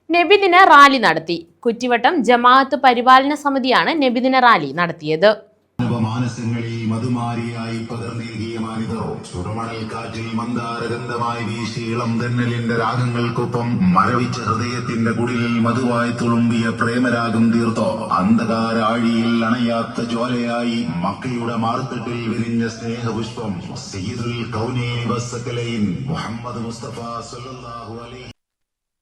നബിദിന rally നടത്തി. കുറ്റിവട്ടം ജമാഅത്ത് പരിപാലന സമിതിയാണ് നബിദിന റാലി നടത്തിയത്. മാനസങ്ങളിൽ മധുമാരിയായി പകർന്നേകിയ മാനിതോ ചുടുമണൽ കാറ്റിൽ മന്ദാരഗന്ധമായി വീശി ഇളം തെന്നലിന്റെ രാഗങ്ങൾക്കൊപ്പം മരവിച്ച ഹൃദയത്തിന്റെ കുടിലിൽ മധുവായി തുളുമ്പിയ പ്രേമരാഗം തീർത്തോ അന്ധകാരാഴിയിൽ അണയാത്ത ജ്വാലയായി മക്കയുടെ മാർത്തട്ടിൽ വിരിഞ്ഞ സ്നേഹപുഷ്പം സയ്യിദുൽ കൗനൈനി വസ്സകലൈൻ മുഹമ്മദ് മുസ്തഫ സല്ലല്ലാഹു അലൈഹി.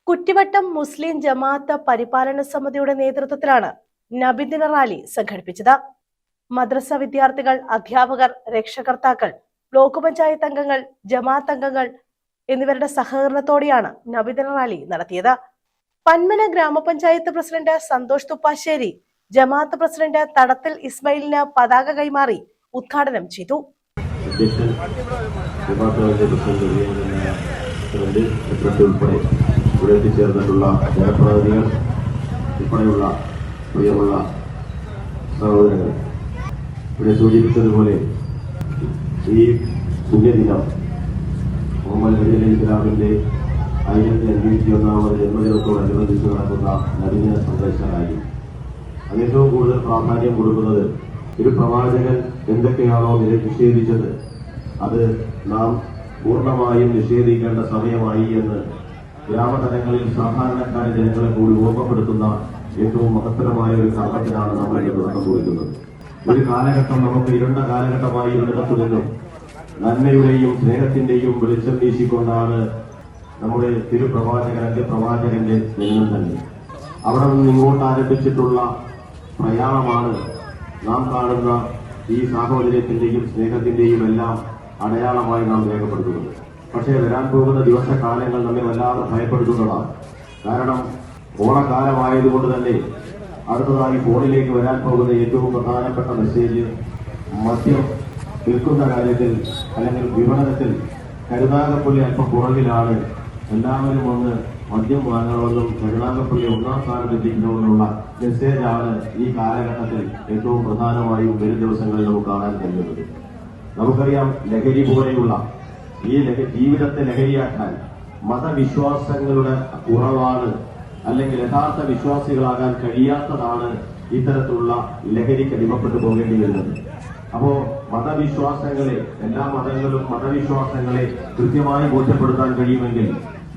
കുറ്റിവട്ടം മുസ്ലിം ജമാഅത്ത് പരിപാലന സമിതിയുടെ നേതൃത്വത്തിലാണ് നബിദിന റാലി സംഘടിപ്പിച്ചത്. മദ്രസ വിദ്യാർത്ഥികൾ, അധ്യാപകർ, രക്ഷകർത്താക്കൾ, ബ്ലോക്ക് പഞ്ചായത്ത് അംഗങ്ങൾ, ജമാഅത്ത് അംഗങ്ങൾ എന്നിവരുടെ സഹകരണത്തോടെയാണ് നബിദിന റാലി നടത്തിയത്. പന്മന ഗ്രാമപഞ്ചായത്ത് പ്രസിഡന്റ് സന്തോഷ് തുപ്പാശ്ശേരി ജമാഅത്ത് പ്രസിഡന്റ് തടത്തിൽ ഇസ്മായിലിന് പതാക കൈമാറി ഉദ്ഘാടനം ചെയ്തു. ഇവിടെ എത്തിച്ചേർന്നിട്ടുള്ള ജനപ്രതിനിധികൾ ഉൾപ്പെടെയുള്ള പ്രിയമുള്ള സഹോദരങ്ങൾ, ഇവിടെ സൂചിപ്പിച്ചതുപോലെ ഈ പുണ്യദിനം മുഹമ്മദ് നബി അലൈഹി സ്വലാമിന്റെ 1051 ജന്മദിനത്തോടനുബന്ധിച്ച് നടക്കുന്ന നബിദിന സന്ദേശമായി അത് ഏറ്റവും കൂടുതൽ പ്രാധാന്യം കൊടുക്കുന്നത് ഒരു പ്രവാചകൻ എന്തൊക്കെയാണോ നിഷേധിച്ചത് അത് നാം പൂർണ്ണമായും നിഷേധിക്കേണ്ട സമയമായി എന്ന് ഗ്രാമതലങ്ങളിൽ സാധാരണക്കാരെ ജനങ്ങളെ കൂടി ഓർമ്മപ്പെടുത്തുന്ന ഏറ്റവും മഹത്തരമായ ഒരു കർമ്മത്തിനാണ് നമ്മൾ ഇത് തുടക്കം കുറിക്കുന്നത്. ഒരു കാലഘട്ടം നമുക്ക് ഇരുണ്ട കാലഘട്ടമായി ഒരിടത്തു നിന്നും നന്മയുടെയും സ്നേഹത്തിന്റെയും വെളിച്ചം വീശിക്കൊണ്ടാണ് നമ്മുടെ പ്രവാചകന്റെ ജനനം തന്നെ. അവിടെ നിന്ന് ഇങ്ങോട്ട് ആരംഭിച്ചിട്ടുള്ള പ്രയാണമാണ് നാം കാണുന്ന ഈ സാഹോദര്യത്തിന്റെയും സ്നേഹത്തിന്റെയും എല്ലാം അടയാളമായി നാം രേഖപ്പെടുത്തുന്നത്. പക്ഷേ വരാൻ പോകുന്ന ദിവസകാലങ്ങൾ നമ്മെ വല്ലാതെ ഭയപ്പെടുത്തുന്നതാണ്. കാരണം ഓണക്കാലമായതുകൊണ്ട് തന്നെ അടുത്തതായി ഫോണിലേക്ക് വരാൻ പോകുന്ന ഏറ്റവും പ്രധാനപ്പെട്ട മെസ്സേജ് മദ്യം വിൽക്കുന്ന കാര്യത്തിൽ അല്ലെങ്കിൽ വിപണനത്തിൽ കരുനാഗപ്പള്ളി അല്പം പുറകിലാണ്. എല്ലാവരും ഒന്ന് മദ്യം വാങ്ങണമെന്നും കരുനാഗപ്പള്ളി ഒന്നാം സ്ഥാനത്ത് എത്തിക്കണമെന്നുള്ള മെസ്സേജാണ് ഈ കാലഘട്ടത്തിൽ ഏറ്റവും പ്രധാനമായും വരും ദിവസങ്ങളിൽ നമുക്ക് കാണാൻ കഴിയുന്നത്. നമുക്കറിയാം, ലഹരി പോലെയുള്ള ഈ ജീവിതത്തെ ലഹരിയാക്കാൻ മതവിശ്വാസങ്ങളുടെ കുറവാണ്, അല്ലെങ്കിൽ യഥാർത്ഥ വിശ്വാസികളാകാൻ കഴിയാത്തതാണ് ഇത്തരത്തിലുള്ള ലഹരിക്ക് അടിമപ്പെട്ടു പോകേണ്ടി വരുന്നത്. അപ്പോ മതവിശ്വാസങ്ങളെ, എല്ലാ മതങ്ങളും മതവിശ്വാസങ്ങളെ കൃത്യമായി ബോധ്യപ്പെടുത്താൻ കഴിയുമെങ്കിൽ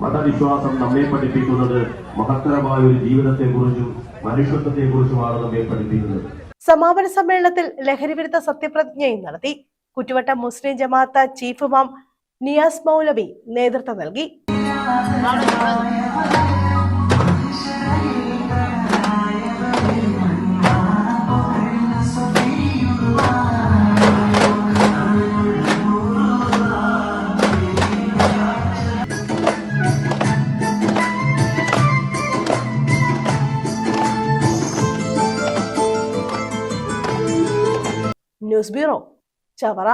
മതവിശ്വാസം നമ്മെ പഠിപ്പിക്കുന്നത് മഹത്തരമായ ഒരു ജീവിതത്തെക്കുറിച്ചും മനുഷ്യത്വത്തെക്കുറിച്ചുമാണ് നമ്മെ പഠിപ്പിക്കുന്നത്. സമാപന സമ്മേളനത്തിൽ ലഹരി വിരുദ്ധ സത്യപ്രതിജ്ഞയും നടത്തി. കുറ്റിവട്ടം മുസ്ലിം ജമാഅത്ത് ചീഫ് ഇമാം നിയാസ് മൗലവി നേതൃത്വം നൽകി. News bureau, Chavara.